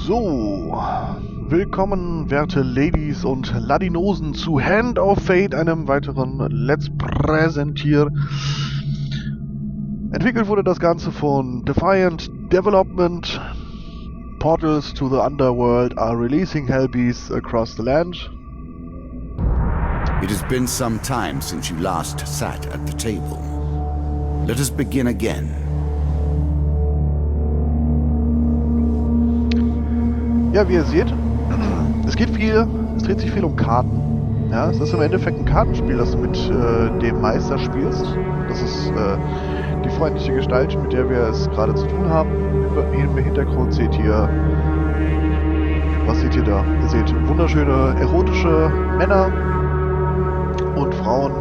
So, willkommen, werte Ladies und Ladinosen, zu Hand of Fate, einem weiteren Let's Präsentier. Entwickelt wurde das Ganze von Defiant Development. Portals to the Underworld are releasing Hellbeasts across the land. It has been some time since you last sat at the table. Let us begin again. Ja, wie ihr seht, es dreht sich viel um Karten. Ja, es ist im Endeffekt ein Kartenspiel, das du mit dem Meister spielst. Das ist die freundliche Gestalt, mit der wir es gerade zu tun haben. Im Hintergrund seht ihr, was seht ihr da? Ihr seht wunderschöne, erotische Männer und Frauen,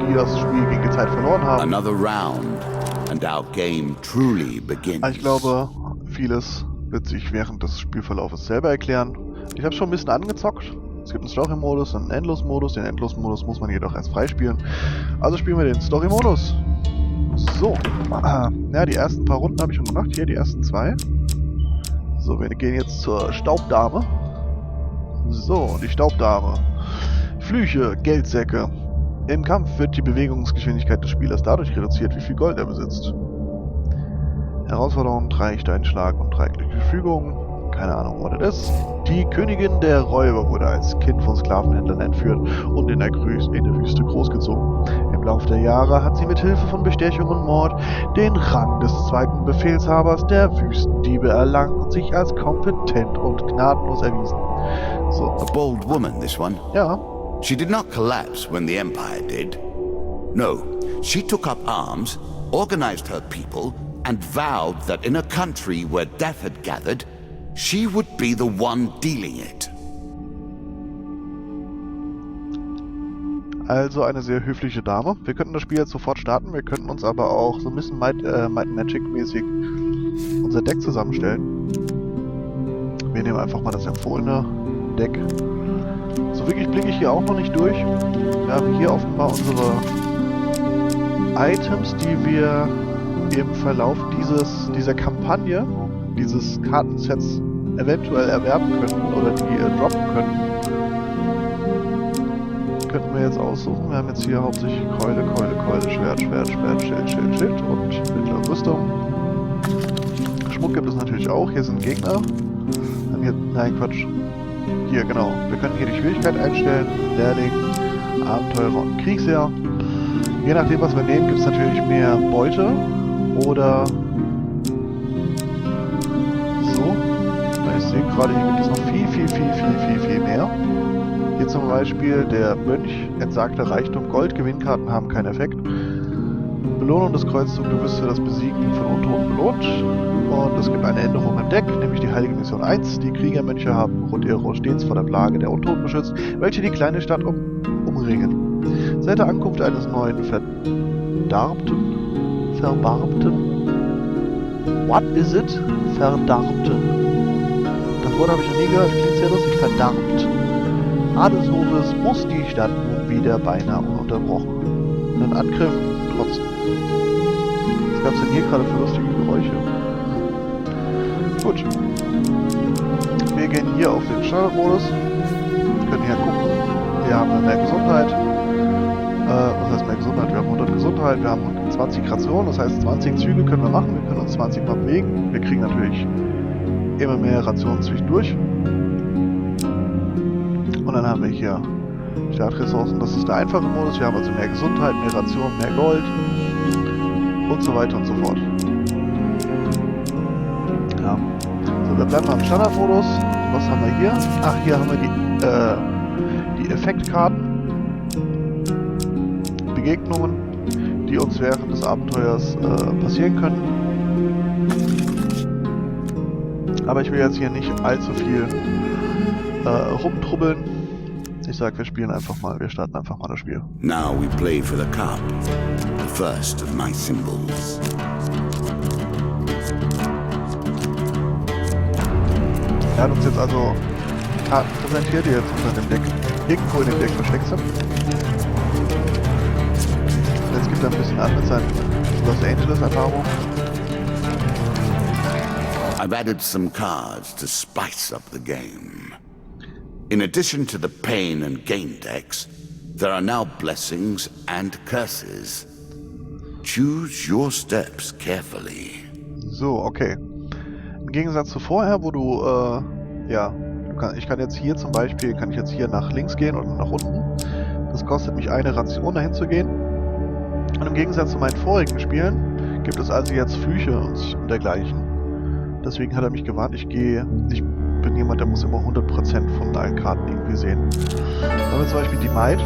die das Spiel gegen die Zeit verloren haben. Another round. And our game truly begins. Ich glaube, vieles wird sich während des Spielverlaufes selber erklären. Ich habe schon ein bisschen angezockt. Es gibt einen Story-Modus und einen Endlos-Modus. Den Endlos-Modus muss man jedoch erst freispielen. Also spielen wir den Story-Modus. So. Ja, die ersten paar Runden habe ich schon gemacht. Hier die ersten 2. So, wir gehen jetzt zur Staubdame. So, die Staubdame. Flüche, Geldsäcke. Im Kampf wird die Bewegungsgeschwindigkeit des Spielers dadurch reduziert, wie viel Gold er besitzt. Herausforderung: 3 Steinschlag und 3 glückliche Fügungen. Keine Ahnung, was das ist. Die Königin der Räuber wurde als Kind von Sklavenhändlern entführt und in der Wüste großgezogen. Im Laufe der Jahre hat sie mit Hilfe von Bestechung und Mord den Rang des zweiten Befehlshabers der Wüstendiebe erlangt und sich als kompetent und gnadenlos erwiesen. So. A bold woman, this one. Ja. She did not collapse when the Empire did. No, she took up arms, organized her people, and vowed that in a country where death had gathered, she would be the one dealing it. Also eine sehr höfliche Dame. Wir könnten das Spiel jetzt sofort starten, wir könnten uns aber auch so ein bisschen Might Magic-mäßig unser Deck zusammenstellen. Wir nehmen einfach mal das empfohlene Deck. So wirklich blicke ich hier auch noch nicht durch. Wir haben hier offenbar unsere Items, die wir im Verlauf dieser Kampagne, dieses Kartensets eventuell erwerben können oder die droppen können. Könnten wir jetzt aussuchen. Wir haben jetzt hier hauptsächlich Keule, Schwert, Schild und mittlere Rüstung. Schmuck gibt es natürlich auch. Hier sind Gegner. Nein, Quatsch. Hier, genau. Wir können hier die Schwierigkeit einstellen. Lehrling, Abenteurer und Kriegsherr. Je nachdem, was wir nehmen, gibt es natürlich mehr Beute. Oder so. Ich sehe gerade, hier gibt es noch viel mehr. Hier zum Beispiel der Mönch, entsagter Reichtum, Gold, Gewinnkarten haben keinen Effekt. Belohnung des Kreuzzugs, du wirst für das Besiegen von Untoten belohnt. Und es gibt eine Änderung im Deck, nämlich die Heilige Mission 1. Die Kriegermönche haben Rotero stets vor der Plage der Untoten beschützt, welche die kleine Stadt umringen. Seit der Ankunft eines neuen Verbarbten? What is it? Verdarbten. Das Wort habe ich noch nie gehört, klingt sehr lustig. Verdarbt. Adelshofes muss die Stadt nun wieder beinahe ununterbrochen. Einen Angriff trotzdem. Was gab es denn hier gerade für lustige Geräusche? Gut. Wir gehen hier auf den Standardmodus. Wir können hier gucken. Hier haben wir mehr Gesundheit. Was heißt mehr Gesundheit? Wir haben 100 Gesundheit, wir haben 20 Rationen, das heißt 20 Züge können wir machen, wir können uns 20 Mal bewegen. Wir kriegen natürlich immer mehr Rationen zwischendurch. Und dann haben wir hier Startressourcen, das ist der einfache Modus. Wir haben also mehr Gesundheit, mehr Rationen, mehr Gold und so weiter und so fort. Ja. So, wir bleiben mal im Standardmodus. Was haben wir hier? Ach, hier haben wir die Effektkarten. Begegnungen, die uns während des Abenteuers passieren können. Aber ich will jetzt hier nicht allzu viel rumtrubbeln. Ich sag, wir starten einfach mal das Spiel. Now we play for the cup, the first of my symbols. Er hat uns jetzt also Karten präsentiert, die jetzt unter dem Deck irgendwo in dem Deck versteckt sind. Jetzt gibt er ein bisschen an mit seinen Los Angeles Erfahrungen. I've added some cards to spice up the game. In addition to the pain and gain decks, there are now blessings and curses. Choose your steps carefully. So, okay. Im Gegensatz zu vorher, wo du, ja, ich kann jetzt hier zum Beispiel, nach links gehen und nach unten. Das kostet mich eine Ration, dahin zu gehen. Und im Gegensatz zu meinen vorigen Spielen gibt es also jetzt Flüche und dergleichen. Deswegen hat er mich gewarnt, ich bin jemand, der muss immer 100% von allen Karten irgendwie sehen. Dann haben wir zum Beispiel die Maid.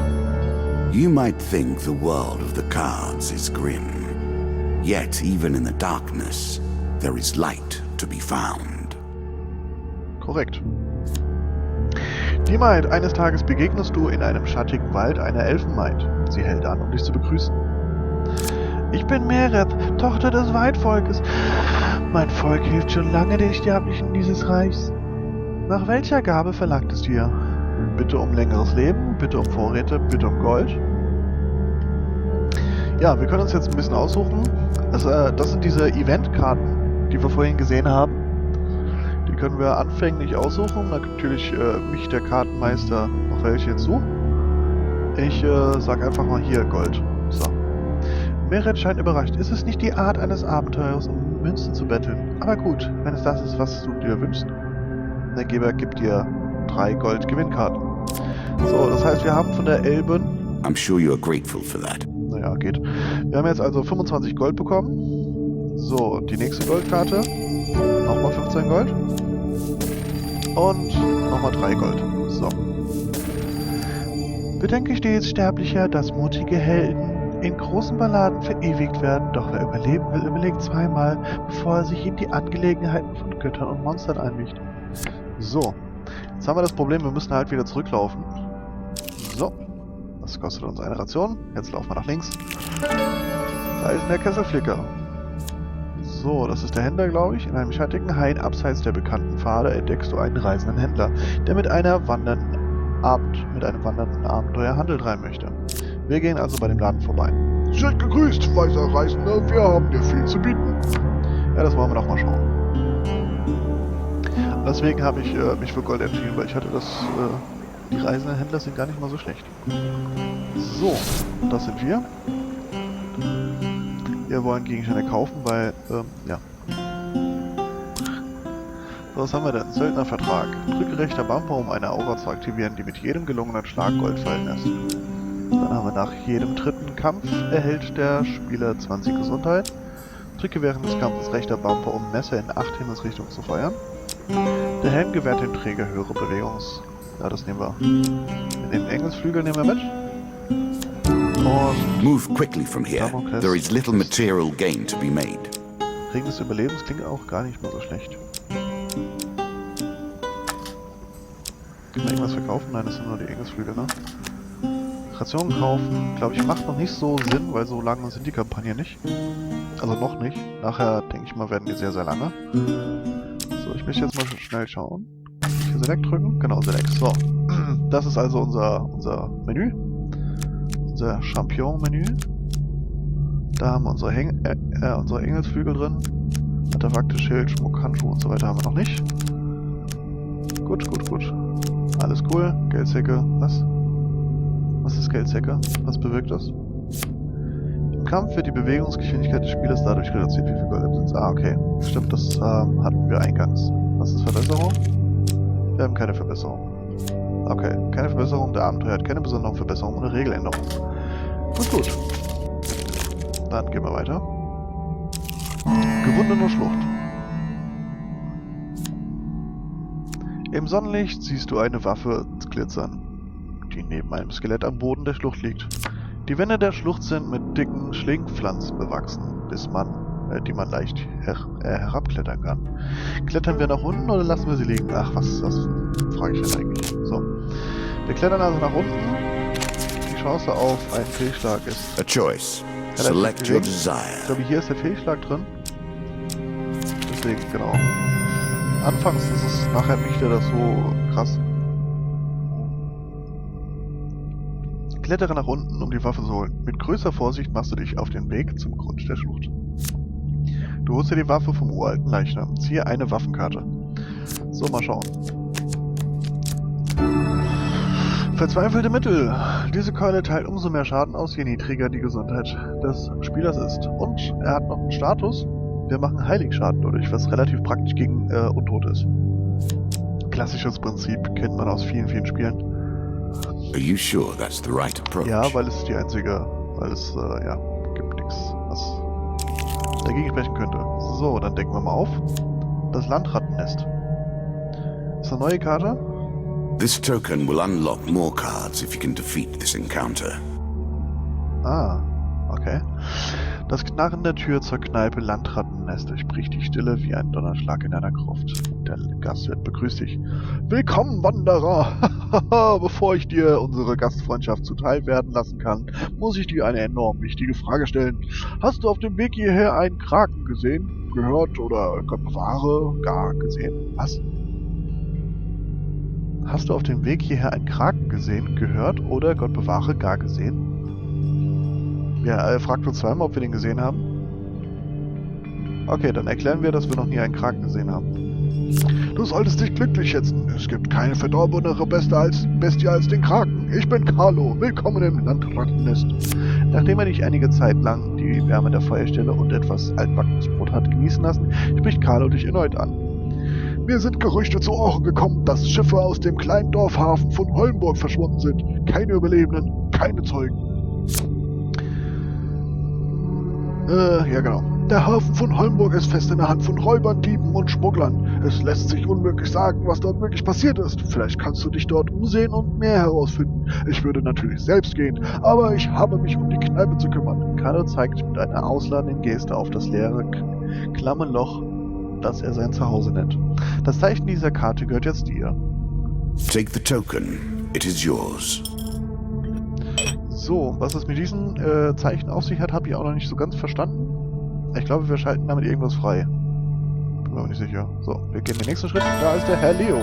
You might think the world of the cards is grim. Yet even in the darkness, there is light to be found. Korrekt. Die Maid. Eines Tages begegnest du in einem schattigen Wald einer Elfenmaid. Sie hält an, um dich zu begrüßen. Ich bin Merethe, Tochter des Weitvolkes. Mein Volk hilft schon lange den Sterblichen dieses Reichs. Nach welcher Gabe verlangt es dir? Bitte um längeres Leben, bitte um Vorräte, bitte um Gold. Ja, wir können uns jetzt ein bisschen aussuchen. Das sind diese Eventkarten, die wir vorhin gesehen haben. Die können wir anfänglich aussuchen. Natürlich mich, der Kartenmeister, noch welche hinzu. Ich sag einfach mal hier Gold. So. Merethe scheint überrascht. Ist es nicht die Art eines Abenteurers, um Münzen zu betteln? Aber gut, wenn es das ist, was du dir wünschst. Der Geber gibt dir 3 Gold-Gewinnkarten. So, das heißt, wir haben von der Elben... I'm sure you're grateful for that. Naja, geht. Wir haben jetzt also 25 Gold bekommen. So, die nächste Goldkarte. Nochmal 15 Gold. Und nochmal 3 Gold. So. Bedenke stets, Sterblicher, dass mutige Helden in großen Balladen verewigt werden, doch wer überleben will, überlegt zweimal, bevor er sich in die Angelegenheiten von Göttern und Monstern einmischt. So, jetzt haben wir das Problem, wir müssen halt wieder zurücklaufen. So, das kostet uns eine Ration. Jetzt laufen wir nach links. Reisender Kesselflicker. So, das ist der Händler, glaube ich. In einem schattigen Hain abseits der bekannten Pfade entdeckst du einen reisenden Händler, der mit einem wandernden Abenteuer Handel treiben möchte. Wir gehen also bei dem Laden vorbei. Seid gegrüßt, weiser Reisender, wir haben dir viel zu bieten. Ja, das wollen wir doch mal schauen. Deswegen habe ich mich für Gold entschieden, weil ich hatte die reisenden Händler sind gar nicht mal so schlecht. So, das sind wir. Wir wollen Gegenstände kaufen, weil, ja. So, was haben wir denn? Söldnervertrag. Drücke rechter Bumper, um eine Aura zu aktivieren, die mit jedem gelungenen Schlag Gold fallen lässt. Dann haben wir nach jedem dritten Kampf erhält der Spieler 20 Gesundheit. Drücke während des Kampfes rechter Bumper, um Messer in 8 Himmelsrichtungen zu feuern. Der Helm gewährt dem Träger höhere Ja, das nehmen wir. Den Engelsflügel nehmen wir mit. Und Move quickly from here. There is little material gain to be made. Ring des Überlebens klingt auch gar nicht mal so schlecht. Können wir irgendwas verkaufen? Nein, das sind nur die Engelsflügel, ne? Rationen kaufen, glaube ich, macht noch nicht so Sinn, weil so lange sind die Kampagnen nicht. Also noch nicht. Nachher, denke ich mal, werden die sehr, sehr lange. So, ich möchte jetzt mal schnell schauen. Hier Select drücken. Genau, Select. So. Das ist also unser Menü. Unser Champion-Menü. Da haben wir unsere Engelsflügel drin. Artefakte, Schild, Schmuck, Handschuhe und so weiter haben wir noch nicht. Gut. Alles cool. Geldsäcke. Was? Was ist Geldsäcke? Was bewirkt das? Im Kampf wird die Bewegungsgeschwindigkeit des Spielers dadurch reduziert, wie viel Gold er besitzt. Ah, okay. Stimmt, das hatten wir eingangs. Was ist Verbesserung? Wir haben keine Verbesserung. Okay, keine Verbesserung. Der Abenteuer hat keine besonderen Verbesserungen oder Regeländerungen. Gut. Dann gehen wir weiter. Gewundene Schlucht. Im Sonnenlicht siehst du eine Waffe glitzern, die neben einem Skelett am Boden der Schlucht liegt. Die Wände der Schlucht sind mit dicken Schlingpflanzen bewachsen, die man leicht herabklettern kann. Klettern wir nach unten oder lassen wir sie liegen? Ach, was frage ich denn eigentlich? So. Wir klettern also nach unten. Die Chance auf einen Fehlschlag ist... A choice. Select your desire. Ich glaube, hier ist der Fehlschlag drin. Deswegen, genau. Anfangs ist es nachher nicht wieder so krass. Klettere nach unten, um die Waffe zu holen. Mit größter Vorsicht machst du dich auf den Weg zum Grund der Schlucht. Du holst dir die Waffe vom uralten Leichnam. Ziehe eine Waffenkarte. So, mal schauen. Verzweifelte Mittel. Diese Keule teilt umso mehr Schaden aus, je niedriger die Gesundheit des Spielers ist. Und er hat noch einen Status. Wir machen Heiligschaden dadurch, was relativ praktisch gegen Untot ist. Klassisches Prinzip, kennt man aus vielen, vielen Spielen. Are you sure that's the right approach? Ja, weil es die einzige, weil es, ja, gibt nichts, was dagegen sprechen könnte. So, dann decken wir mal auf. Das Landrattennest. Das ist eine neue Karte. This token will unlock more cards if you can defeat this encounter. Ah, okay. Das Knarren der Tür zur Kneipe Landrattennest durchbricht die Stille wie ein Donnerschlag in einer Gruft. Der Gastwirt begrüßt dich. Willkommen, Wanderer! Bevor ich dir unsere Gastfreundschaft zuteil werden lassen kann, muss ich dir eine enorm wichtige Frage stellen. Hast du auf dem Weg hierher einen Kraken gesehen, gehört oder Gott bewahre, gar gesehen? Was? Hast du auf dem Weg hierher einen Kraken gesehen, gehört oder Gott bewahre, gar gesehen? Ja, er fragt uns zweimal, ob wir den gesehen haben. Okay, dann erklären wir, dass wir noch nie einen Kraken gesehen haben. Du solltest dich glücklich schätzen. Es gibt keine verdorbenere Bestie als den Kraken. Ich bin Carlo. Willkommen im Landrattennest. Nachdem er dich einige Zeit lang die Wärme der Feuerstelle und etwas altbackenes Brot hat genießen lassen, spricht Carlo dich erneut an. Mir sind Gerüchte zu Ohren gekommen, dass Schiffe aus dem kleinen Dorfhafen von Holmburg verschwunden sind. Keine Überlebenden, keine Zeugen. Ja genau. Der Hafen von Holmburg ist fest in der Hand von Räubern, Dieben und Schmugglern. Es lässt sich unmöglich sagen, was dort wirklich passiert ist. Vielleicht kannst du dich dort umsehen und mehr herausfinden. Ich würde natürlich selbst gehen, aber ich habe mich um die Kneipe zu kümmern. Carlo zeigt mit einer ausladenden Geste auf das leere, klamme Loch, das er sein Zuhause nennt. Das Zeichen dieser Karte gehört jetzt dir. Take the token. It is yours. So, was es mit diesen Zeichen auf sich hat, habe ich auch noch nicht so ganz verstanden. Ich glaube, wir schalten damit irgendwas frei. Bin mir aber nicht sicher. So, wir gehen den nächsten Schritt. Da ist der Herr Leo.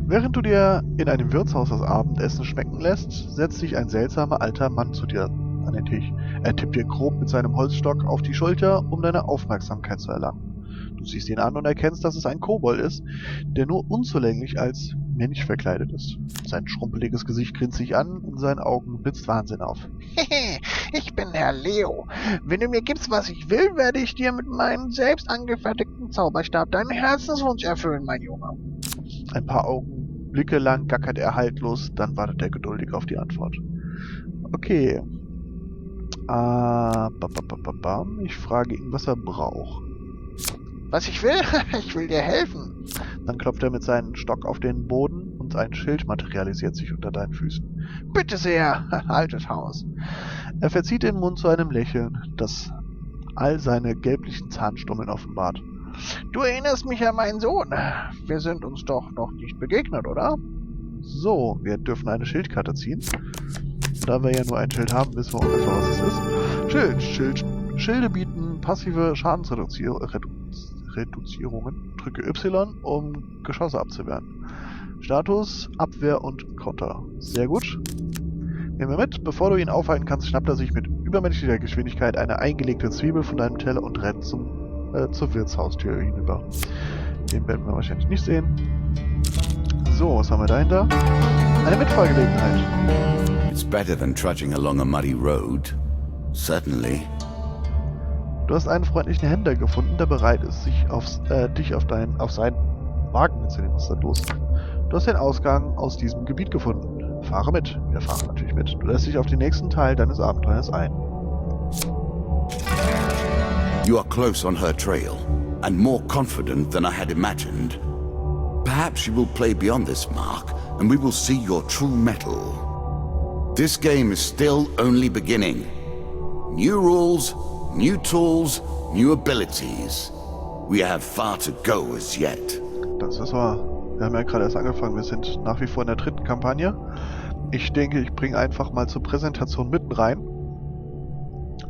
Während du dir in einem Wirtshaus das Abendessen schmecken lässt, setzt sich ein seltsamer alter Mann zu dir an den Tisch. Er tippt dir grob mit seinem Holzstock auf die Schulter, um deine Aufmerksamkeit zu erlangen. Du siehst ihn an und erkennst, dass es ein Kobold ist, der nur unzulänglich als Mensch verkleidet ist. Sein schrumpeliges Gesicht grinst sich an, in seinen Augen blitzt Wahnsinn auf. Ich bin Herr Leo. Wenn du mir gibst, was ich will, werde ich dir mit meinem selbst angefertigten Zauberstab deinen Herzenswunsch erfüllen, mein Junge. Ein paar Augenblicke lang gackert er haltlos, dann wartet er geduldig auf die Antwort. Okay. Ich frage ihn, was er braucht. Was ich will? Ich will dir helfen. Dann klopft er mit seinem Stock auf den Boden und ein Schild materialisiert sich unter deinen Füßen. Bitte sehr, altes Haus. Er verzieht den Mund zu einem Lächeln, das all seine gelblichen Zahnstummeln offenbart. Du erinnerst mich an meinen Sohn. Wir sind uns doch noch nicht begegnet, oder? So, wir dürfen eine Schildkarte ziehen. Da wir ja nur ein Schild haben, wissen wir ungefähr, was es ist. Schilde bieten passive Schadensreduzierungen. Drücke Y, um Geschosse abzuwehren. Status, Abwehr und Konter. Sehr gut. Nehmen wir mit. Bevor du ihn aufhalten kannst, schnappt er sich mit übermenschlicher Geschwindigkeit eine eingelegte Zwiebel von deinem Teller und rennt zur Wirtshaustür hinüber. Den werden wir wahrscheinlich nicht sehen. So, was haben wir dahinter? Eine Mitfahrgelegenheit. It's better than trudging along a muddy road. Certainly. Du hast einen freundlichen Händler gefunden, der bereit ist, dich auf seinen Wagen mitzunehmen. Was ist da los? Du hast den Ausgang aus diesem Gebiet gefunden. Fahre mit. Wir fahren natürlich mit. Du lässt dich auf den nächsten Teil deines Abenteuers ein. You are close on her trail, and more confident than I had imagined. Perhaps you will play beyond this mark, and we will see your true mettle. This game is still only beginning. New rules, new tools, new abilities. We have far to go as yet. Das ist wahr. Wir haben ja gerade erst angefangen. Wir sind nach wie vor in der 3. Kampagne. Ich denke, ich bringe einfach mal zur Präsentation mitten rein.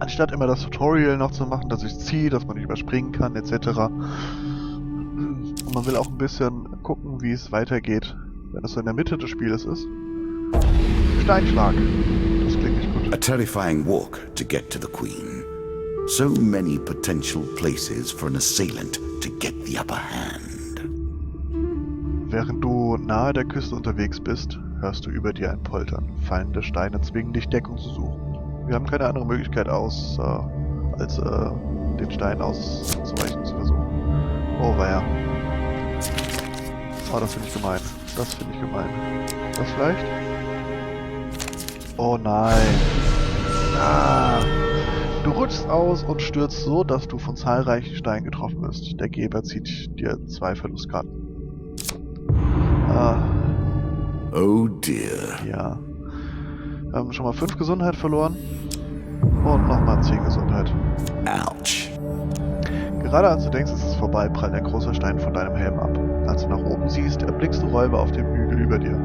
Anstatt immer das Tutorial noch zu machen, dass ich ziehe, dass man nicht überspringen kann, etc. Und man will auch ein bisschen gucken, wie es weitergeht, wenn es so in der Mitte des Spieles ist. Steinschlag. Das klingt nicht gut. A terrifying walk to get to the Queen. So many potential places for an assailant to get the upper hand. Während du nahe der Küste unterwegs bist, hörst du über dir ein Poltern. Fallende Steine zwingen dich, Deckung zu suchen. Wir haben keine andere Möglichkeit als den Stein auszuweichen zu versuchen. Oh, weia. Oh, das finde ich gemein. Das finde ich gemein. Das vielleicht? Oh nein. Ah. Du rutschst aus und stürzt so, dass du von zahlreichen Steinen getroffen wirst. Der Geber zieht dir 2 Verlustkarten. Ah. Oh dear. Ja. Wir haben schon mal 5 Gesundheit verloren. Und nochmal 10 Gesundheit. Ouch. Gerade als du denkst, es ist vorbei, prallt ein großer Stein von deinem Helm ab. Als du nach oben siehst, erblickst du Räuber auf dem Hügel über dir.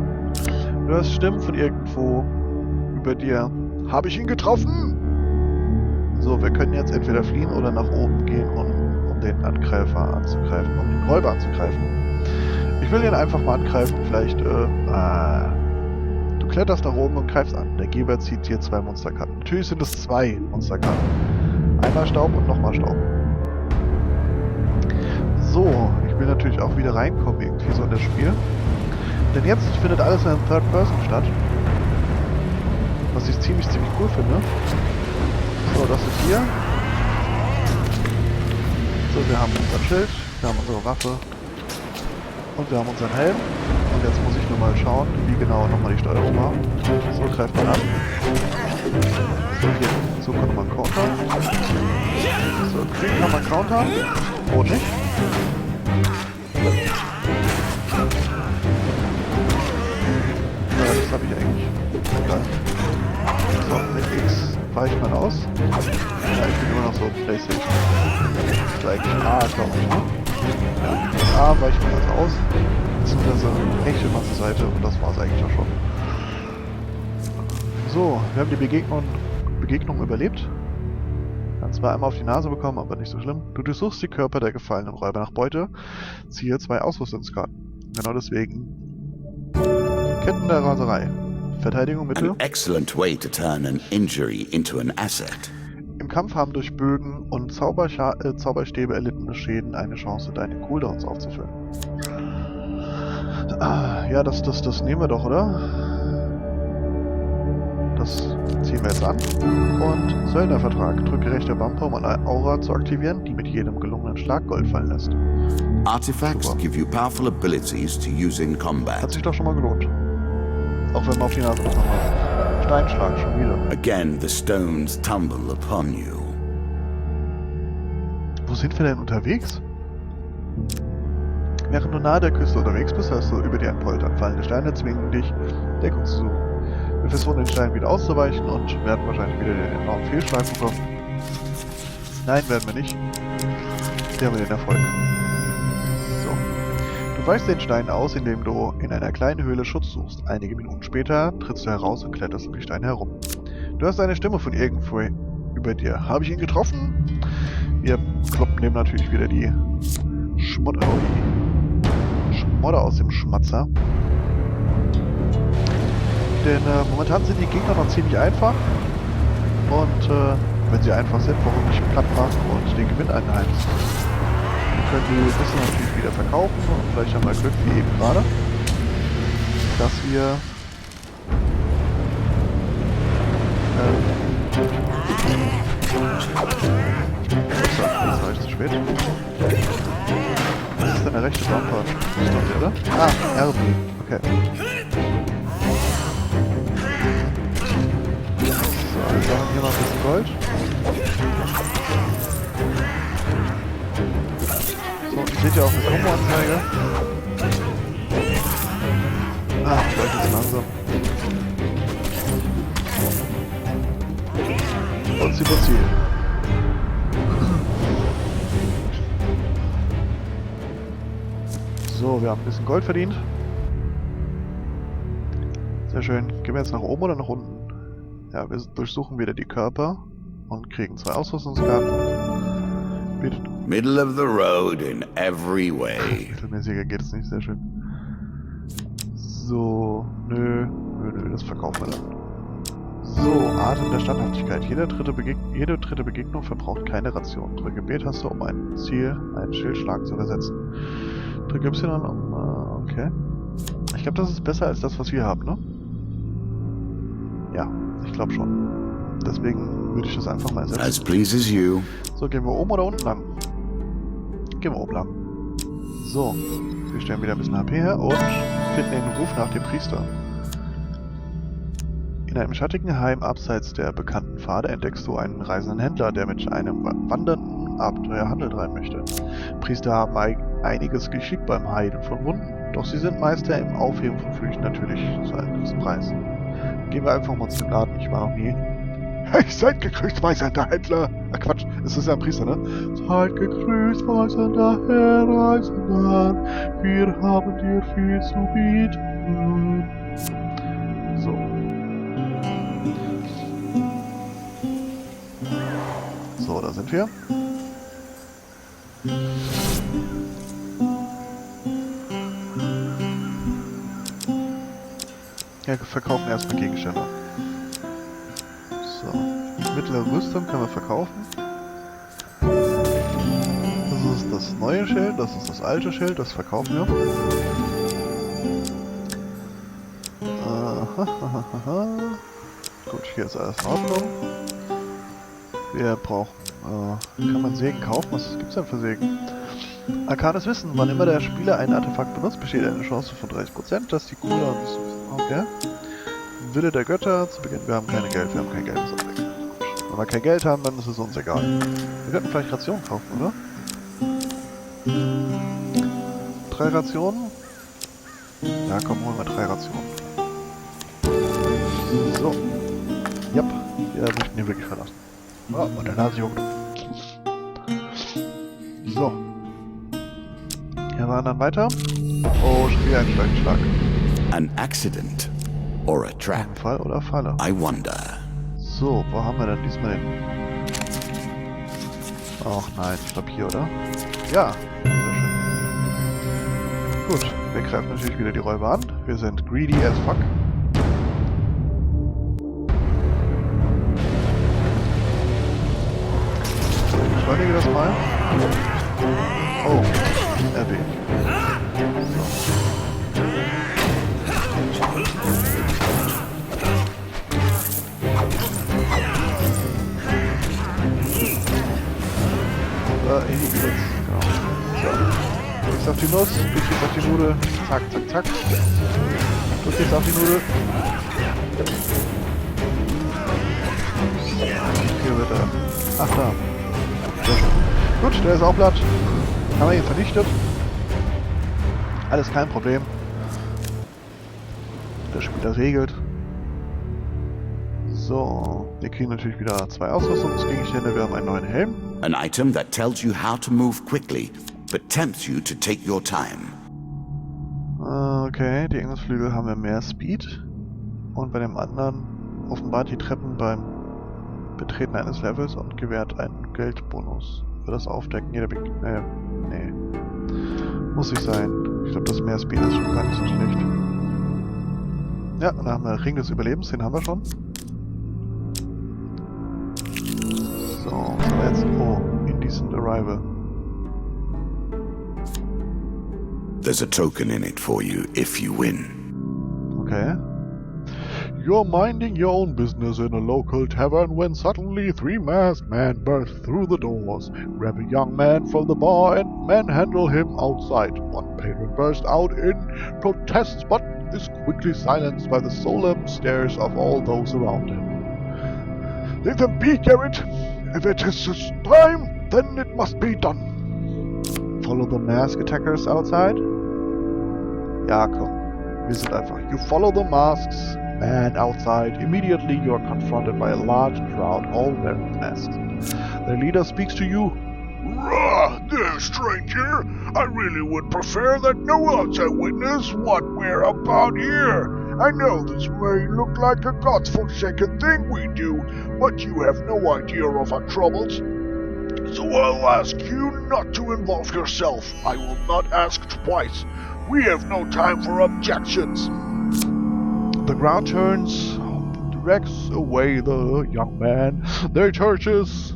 Du hörst Stimmen von irgendwo über dir. Habe ich ihn getroffen? So, wir können jetzt entweder fliehen oder nach oben gehen, um den Angreifer anzugreifen, um den Räuber anzugreifen. Ich will ihn einfach mal angreifen, vielleicht, Du kletterst nach oben und greifst an. Der Geber zieht dir 2 Monsterkarten. Natürlich sind es 2 Monsterkarten. Einmal Staub und nochmal Staub. So, ich will natürlich auch wieder reinkommen irgendwie so in das Spiel. Denn jetzt findet alles in Third Person statt. Was ich ziemlich cool finde. So, das ist hier. So, wir haben unser Schild, wir haben unsere Waffe und wir haben unseren Helm. Und jetzt muss ich nur mal schauen, wie genau nochmal die Steuerung war. So, greift man an. So, hier, so kann man Counter. So, kriegen kann man Counter. Oh, nicht. Ja, das habe ich eigentlich. Egal. So, mit X weicht man aus. Ja, ich bin immer noch so Playstation. Das ist eigentlich A, glaube ich, ne? Ja, mit A weicht man also aus. Beziehungsweise rechte mal zur Seite und das war es eigentlich auch schon. So, wir haben die Begegnung überlebt. Haben zwar einmal auf die Nase bekommen, aber nicht so schlimm. Du durchsuchst die Körper der gefallenen Räuber nach Beute. Ziehe 2 Ausrüstungskarten. Genau deswegen. Ketten der Raserei. Verteidigung Mitte. An excellent way to turn an injury into an asset. Im Kampf haben durch Bögen und Zauberstäbe erlittene Schäden eine Chance, deine Cooldowns aufzufüllen. Ja, das nehmen wir doch, oder? Das ziehen wir jetzt an. Und Söldnervertrag. Drücke rechter Bumper, um eine Aura zu aktivieren, die mit jedem gelungenen Schlag Gold fallen lässt. Artifacts Super. give you powerful abilities to use in Hat combat. sich doch schon mal gelohnt. Auch wenn man auf die Nase bekommen hat. Steinschlag schon wieder. Again, the stones tumble upon you. Wo sind wir denn unterwegs? Während du nahe der Küste unterwegs bist, hörst du über dir ein Poltern. Fallende Steine zwingen dich, Deckung zu suchen. Wir versuchen den Stein wieder auszuweichen und werden wahrscheinlich wieder den enormen Fehlschlag bekommen. Nein, werden wir nicht. Wir haben den Erfolg. So. Du weichst den Stein aus, indem du in einer kleinen Höhle Schutz suchst. Einige Minuten später trittst du heraus und kletterst um die Steine herum. Du hörst eine Stimme von irgendwo über dir. Habe ich ihn getroffen? Wir kloppen dem natürlich wieder die Schmodder aus dem Schmatzer. Denn momentan sind die Gegner noch ziemlich einfach. Und wenn sie einfach sind, warum nicht platt machen und den Gewinn einheimsen? Wir können die Wissen natürlich wieder verkaufen und vielleicht haben wir Glück, wie eben gerade, dass wir das war ich zu spät. Was ist denn der rechte Bumper? Das ist doch der, oder? Ah, RB. Okay. So, jetzt haben wir hier noch ein bisschen Gold. So, und seht ihr auch eine Kombo-Anzeige. Ah, vielleicht ist es langsam. Putzi. So, wir haben ein bisschen Gold verdient. Sehr schön. Gehen wir jetzt nach oben oder nach unten? Ja, wir durchsuchen wieder die Körper und kriegen 2 Ausrüstungskarten. Middle of the road in every way. Mittelmäßiger geht es nicht, sehr schön. So, nö, das verkaufen wir dann. So, Atem der Standhaftigkeit. Jede dritte Begegnung verbraucht keine Ration. Drücke B-Taste, um ein Ziel, einen Schildschlag zu versetzen. Drücke Y, um... okay. Ich glaube, das ist besser als das, was wir haben, ne? Ja, ich glaube schon. Deswegen würde ich das einfach mal ersetzen. As pleases you. So, gehen wir oben oder unten lang? Gehen wir oben lang. So, wir stellen wieder ein bisschen HP her und finden den Ruf nach dem Priester. In einem schattigen Heim abseits der bekannten Pfade entdeckst du einen reisenden Händler, der mit einem wandernden Abenteuer Handel treiben möchte. Priester haben einiges Geschick beim Heilen von Wunden, doch sie sind Meister im Aufheben von Flüchen natürlich zu einem gewissen Preis. Gehen wir einfach mal zu dem Laden, ich war noch nie. Hey, seid gegrüßt, weißender Händler! Ah Quatsch, es ist ja ein Priester, ne? Seid gegrüßt, weißender Herr, Reisender, wir haben dir viel zu bieten. So. So, da sind wir. Ja, wir verkaufen erstmal Gegenstände. So. Mittlere Rüstung können wir verkaufen. Das ist das neue Schild, das ist das alte Schild, das verkaufen wir. Gut, hier ist alles in Ordnung. Wir brauchen, kann man Segen kaufen? Was gibt's denn für Segen? Arkanes Wissen. Wann immer der Spieler ein Artefakt benutzt, besteht eine Chance von 30%, dass die Kugel... Okay. Wille der Götter. Zu Beginn, wir haben kein Geld, wir haben kein Geld. Das ist auch weg. Gut. Wenn wir kein Geld haben, dann ist es uns egal. Wir könnten vielleicht Rationen kaufen, oder? 3 Rationen? Ja, komm, holen wir 3 Rationen. So. Jap. Ja, möchten wir wirklich verlassen. Oh, und der Nase juckt. So. Wir waren dann weiter. Oh, Schlag. An accident or a trap. Fall oder Falle. I wonder. So, wo haben wir denn diesmal den... Ach nein, ich glaube hier, oder? Ja, sehr schön. Gut, wir greifen natürlich wieder die Räuber an. Wir sind greedy as fuck. Ich beschleunige das mal. Oh, RB. Genau. So. Drückst auf die Nuss, du gehst auf die Nudel. Zack, zack, zack. Du gehst auf die Nudel. Hier wird er. Ach, da. Sehr schön. Gut, der ist auch platt. Haben wir ihn vernichtet. Alles kein Problem. Der Spieler regelt. So, wir kriegen natürlich wieder 2 Ausrüstungsgegenstände. Wir haben einen neuen Helm. An item that tells you how to move quickly, but tempts you to take your time. Okay, die Engelsflügel haben wir mehr Speed. Und bei dem anderen offenbart die Treppen beim Betreten eines Levels und gewährt einen Geldbonus. Für das Aufdecken jeder nee. Muss nicht sein. Ich glaube, das mehr Speed ist schon gar nicht so schlecht. Ja, dann haben wir Ring des Überlebens, den haben wir schon. So, jetzt... Oh, Indecent Arrival. There's a token in it for you if you win. Okay. You're minding your own business in a local tavern when suddenly 3 masked men burst through the doors, grab a young man from the bar and manhandle him outside. One patron bursts out in protests but is quickly silenced by the solemn stares of all those around him. Leave them be, Garrett! If it is his time, then it must be done. Follow the masked attackers outside? Ja, komm. Wir sind einfach. You follow the masks man outside. Immediately you are confronted by a large crowd, all wearing masks. Their leader speaks to you. Rah, there, stranger! I really would prefer that no outside witness what we're about here. I know this may look like a godforsaken thing we do, but you have no idea of our troubles. So I'll ask you not to involve yourself. I will not ask twice. We have no time for objections. The crowd turns drags away the young man, their torches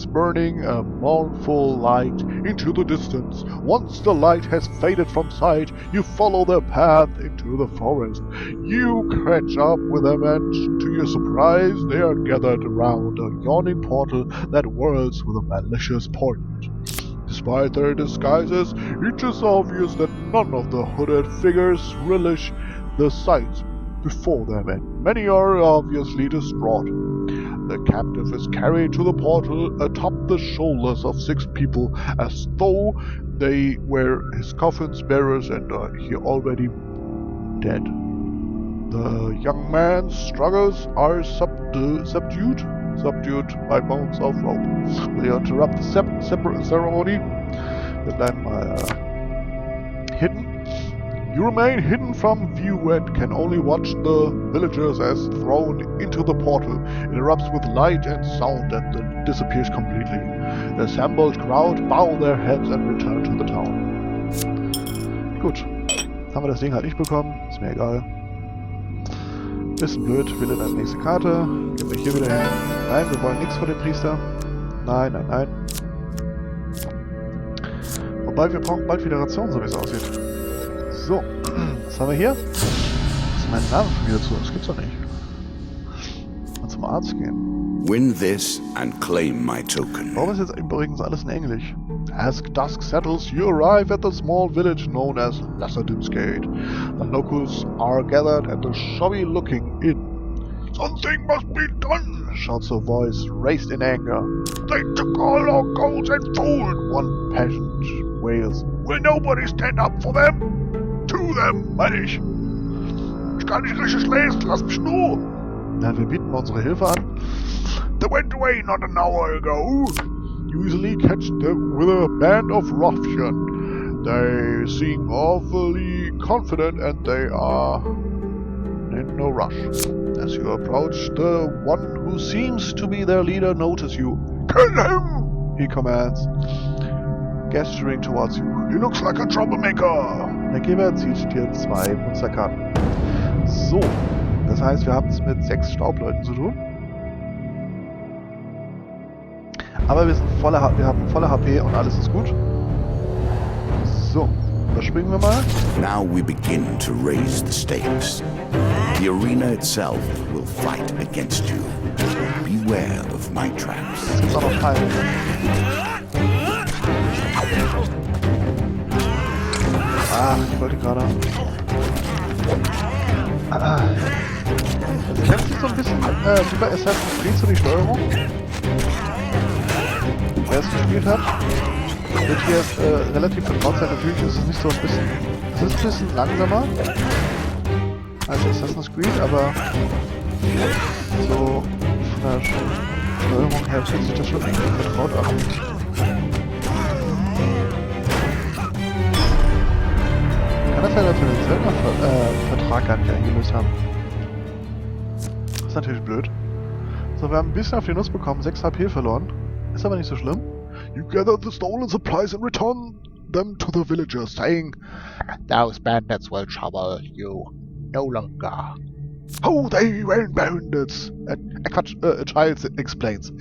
burning a mournful light into the distance. Once the light has faded from sight, you follow their path into the forest. You catch up with them, and to your surprise, they are gathered around a yawning portal that whirls with a malicious point. Despite their disguises, it is obvious that none of the hooded figures relish the sight before them, and many are obviously distraught. The captive is carried to the portal atop the shoulders of 6 people, as though they were his coffin's bearers and he already dead. The young man's struggles are subdued by bones of rope. Will you interrupt the separate ceremony? Wird bleiben mal hidden. You remain hidden from view and can only watch the villagers as thrown into the portal. It erupts with light and sound and then disappears completely. The assembled crowd bow their heads and return to the town. Gut. Jetzt haben wir das Ding halt nicht bekommen. Ist mir egal. Bisschen blöd. Will in eine nächste Karte. Gehen wir hier wieder hin. Nein, wir wollen nichts von dem Priester. Nein, nein, nein. Wobei, wir brauchen bald wieder Rationen, so wie es aussieht. So, was haben wir hier? Das ist mein Name schon wieder zu. Das gibt's doch nicht. Mal zum Arzt gehen. Win this and claim my token. Warum ist jetzt übrigens alles in Englisch? As dusk settles, you arrive at the small village known as Gate. The locals are gathered at the shabby-looking inn. Something must be done, Shouts a voice raised in anger. They took all our gold and food. One peasant wails. Will nobody stand up for them? To them, meine ich. Ich kann nicht richtig lesen, lass mich nur. Na, wir bieten unsere Hilfe an. They went away not an hour ago. You easily catch them with a band of ruffians. They seem awfully confident and they are in no rush. As you approach, the one who seems to be their leader notices you. Kill him, he commands, gesturing towards you. He looks like a troublemaker. Der Geber zieht dir 2 Monsterkarten. So, das heißt, wir haben es mit 6 Staubleuten zu tun. Aber wir haben volle HP und alles ist gut. So, überspringen wir mal. Now we begin to raise the stakes. The arena itself will fight against you. Beware of my traps. Jetzt gibt's auch noch Teile. Ich wollte gerade... Das kämpft sich so ein bisschen wie bei Assassin's Creed, so die Steuerung. Wer es gespielt hat, wird hier relativ vertraut sein. Natürlich ist es nicht so ein bisschen... Es ist ein bisschen langsamer als Assassin's Creed, aber so von der Steuerung her fühlt sich das schon irgendwie vertraut an. Kann das sein, dass wir den Zelda-Vertrag gar nicht eingelöst haben? Das ist natürlich blöd. So, wir haben ein bisschen auf die Nuss bekommen, 6 HP verloren. Ist aber nicht so schlimm. You gather the stolen supplies and return them to the villagers, saying, Those bandits will trouble you no longer. Oh, they weren't bandits. A child explains.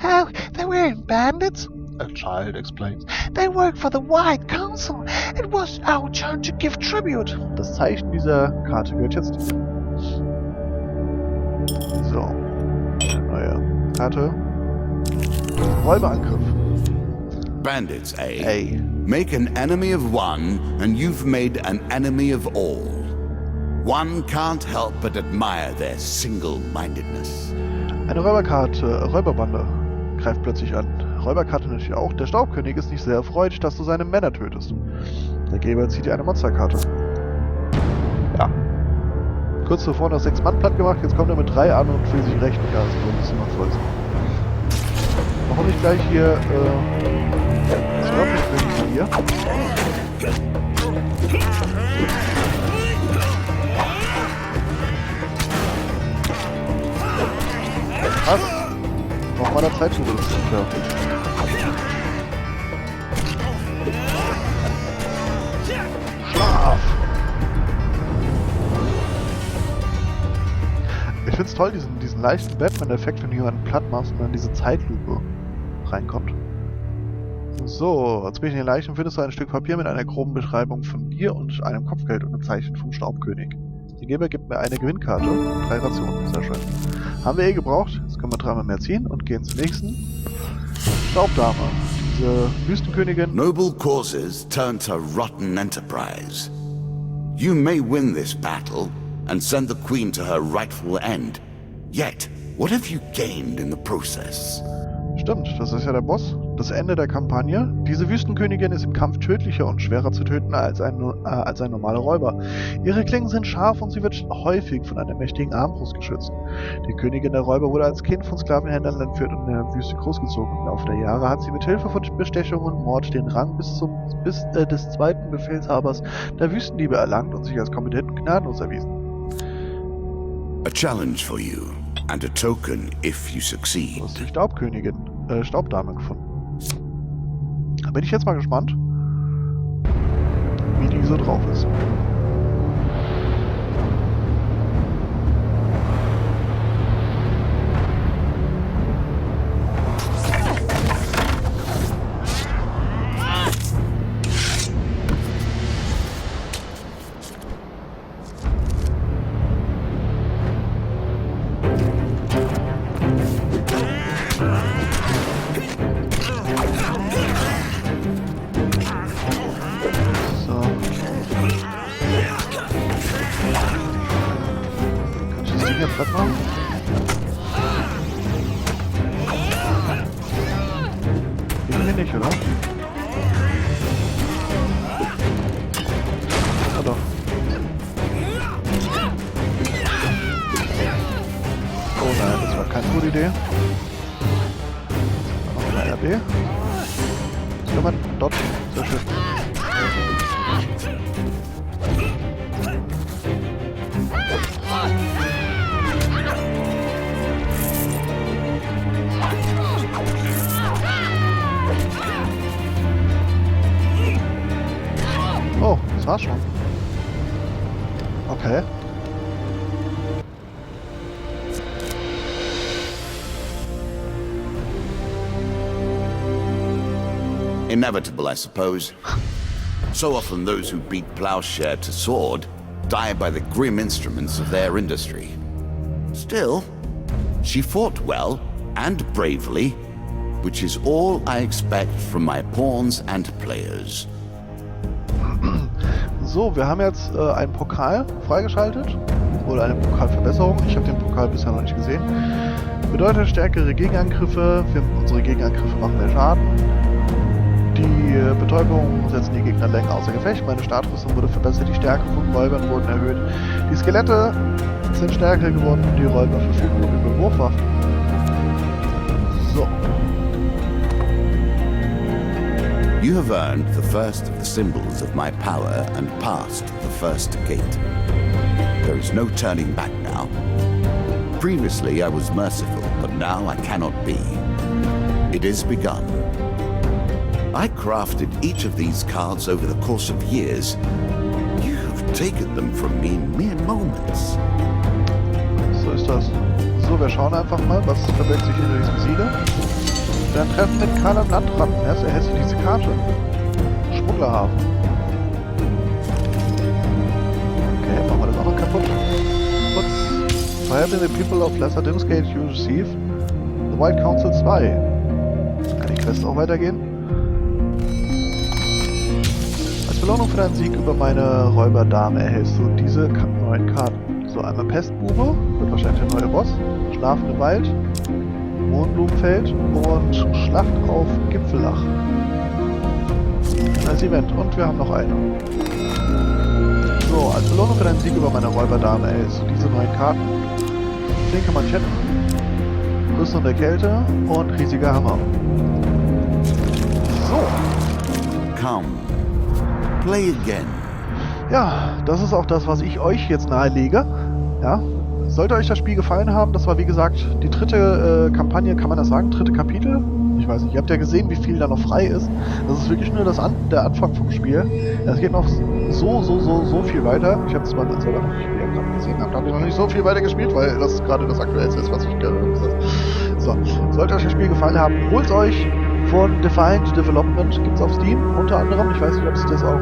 Oh, they weren't bandits? A child explains. They work for the White Council. It was our turn to give tribute. Das Zeichen dieser Karte gehört jetzt dir. So. Neue Karte. Räuberangriff. Bandits, eh? Ey. Make an enemy of one, and you've made an enemy of all. One can't help but admire their single-mindedness. Eine Räuberbande greift plötzlich an. Räuberkarte natürlich auch. Der Staubkönig ist nicht sehr erfreut, dass du seine Männer tötest. Der Geber zieht dir eine Monsterkarte. Ja. Kurz zuvor noch 6 Mann platt gemacht, jetzt kommt er mit 3 an und fühlt sich recht. Ja, das ist ein bisschen noch voll. Warum nicht gleich hier, hier? Was? Braucht man da Zeit für das? Ja. Schlaf! Ich find's toll, diesen leichten Batman-Effekt, wenn du jemanden platt machst und dann diese Zeitlupe reinkommt. So, als Mädchen in den Leichen findest du ein Stück Papier mit einer groben Beschreibung von dir und einem Kopfgeld und einem Zeichen vom Staubkönig. Der Geber gibt mir eine Gewinnkarte und 3 Rationen. Sehr schön. Haben wir gebraucht. Jetzt können wir 3-mal mehr ziehen und gehen zur nächsten. Staubdame. Diese Wüstenkönigin. Noble causes turn to rotten enterprise. You may win this battle and send the Queen to her rightful end. Yet, what have you gained in the process? Stimmt, das ist ja der Boss. Das Ende der Kampagne. Diese Wüstenkönigin ist im Kampf tödlicher und schwerer zu töten als ein normaler Räuber. Ihre Klingen sind scharf und sie wird häufig von einer mächtigen Armbrust geschützt. Die Königin der Räuber wurde als Kind von Sklavenhändlern entführt und in der Wüste großgezogen. Im Laufe der Jahre hat sie mit Hilfe von Bestechung und Mord den Rang des zweiten Befehlshabers der Wüstendiebe erlangt und sich als kompetent und gnadenlos erwiesen. A challenge for you and a token if you succeed. Du hast die Staubdame gefunden. Da bin ich jetzt mal gespannt, wie die so drauf ist. Nicht, oder? Ah, doch. Oh nein, das war keine gute Idee. Noch mal RB. Jetzt kann man dodgen. Sehr schön. Oh, das war's schon. Okay. Inevitable, I suppose. So often those who beat plowshare to sword die by the grim instruments of their industry. Still, she fought well and bravely, which is all I expect from my pawns and players. So, wir haben jetzt einen Pokal freigeschaltet. Oder eine Pokalverbesserung. Ich habe den Pokal bisher noch nicht gesehen. Bedeutet stärkere Gegenangriffe. Unsere Gegenangriffe machen mehr Schaden. Die Betäubung setzen die Gegner länger außer Gefecht. Meine Startrüstung wurde verbessert. Die Stärke von Räubern wurden erhöht. Die Skelette sind stärker geworden. Und die Räuber verfügen über Wurfwaffen. So. You have earned the first of the symbols of my power and passed the first gate. There is no turning back now. Previously I was merciful, but now I cannot be. It is begun. I crafted each of these cards over the course of years. You have taken them from me in mere moments. So ist das. So, wir schauen einfach mal, was verbirgt sich hinter diesem Siegel. Ein Treffen mit Karl am Landratten. Erst erhältst du diese Karte. Schmugglerhafen. Okay, machen wir das auch noch kaputt. Kurz. For helping the people of Lesser Dimsgate you receive the White Council 2. Kann die Quest auch weitergehen? Als Belohnung für deinen Sieg über meine Räuberdame erhältst du diese neuen Karten. So, einmal Pestbube, wird wahrscheinlich der neue Boss. Schlafen im Wald. Mohnblumenfeld und Schlacht auf Gipfellach. Als Event. Und wir haben noch eine. So, als Belohnung für deinen Sieg über meine Räuberdame erhältst du diese neuen Karten. Flinke Manschetten, Rüstung der Kälte und riesiger Hammer. So. Come. Play again. Ja, das ist auch das, was ich euch jetzt nahelege. Ja. Sollte euch das Spiel gefallen haben, das war wie gesagt die dritte Kampagne, kann man das sagen? Dritte Kapitel? Ich weiß nicht, ihr habt ja gesehen, wie viel da noch frei ist. Das ist wirklich nur der Anfang vom Spiel. Es geht noch so viel weiter. Ich habe es mal selber noch nicht, wie ihr gerade gesehen habt, habe ich noch nicht so viel weiter gespielt, weil das gerade das Aktuellste ist, was ich gerne So, sollte euch das Spiel gefallen haben, holt euch von Defiant Development, gibt es auf Steam unter anderem. Ich weiß nicht, ob es das auch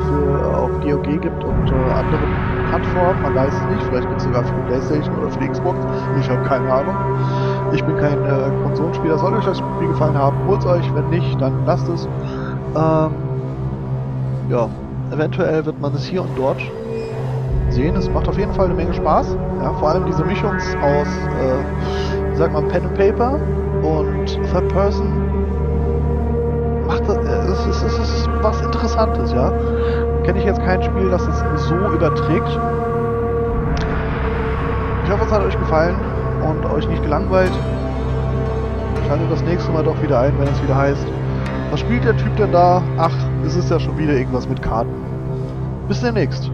auf GOG gibt und anderen Plattformen, man weiß es nicht. Vielleicht gibt es sogar für die Playstation oder für die Xbox. Ich habe keine Ahnung. Ich bin kein Konsolenspieler. Sollte euch das Spiel gefallen haben, holt es euch. Wenn nicht, dann lasst es. Ja, eventuell wird man es hier und dort sehen. Es macht auf jeden Fall eine Menge Spaß. Ja, vor allem diese Mischung aus, wie sagt man, Pen and Paper und Third Person. Es ist was Interessantes, ja. Kenne ich jetzt kein Spiel, das es so überträgt. Ich hoffe, es hat euch gefallen und euch nicht gelangweilt. Schaltet das nächste Mal doch wieder ein, wenn es wieder heißt: Was spielt der Typ denn da? Ach, es ist ja schon wieder irgendwas mit Karten. Bis demnächst.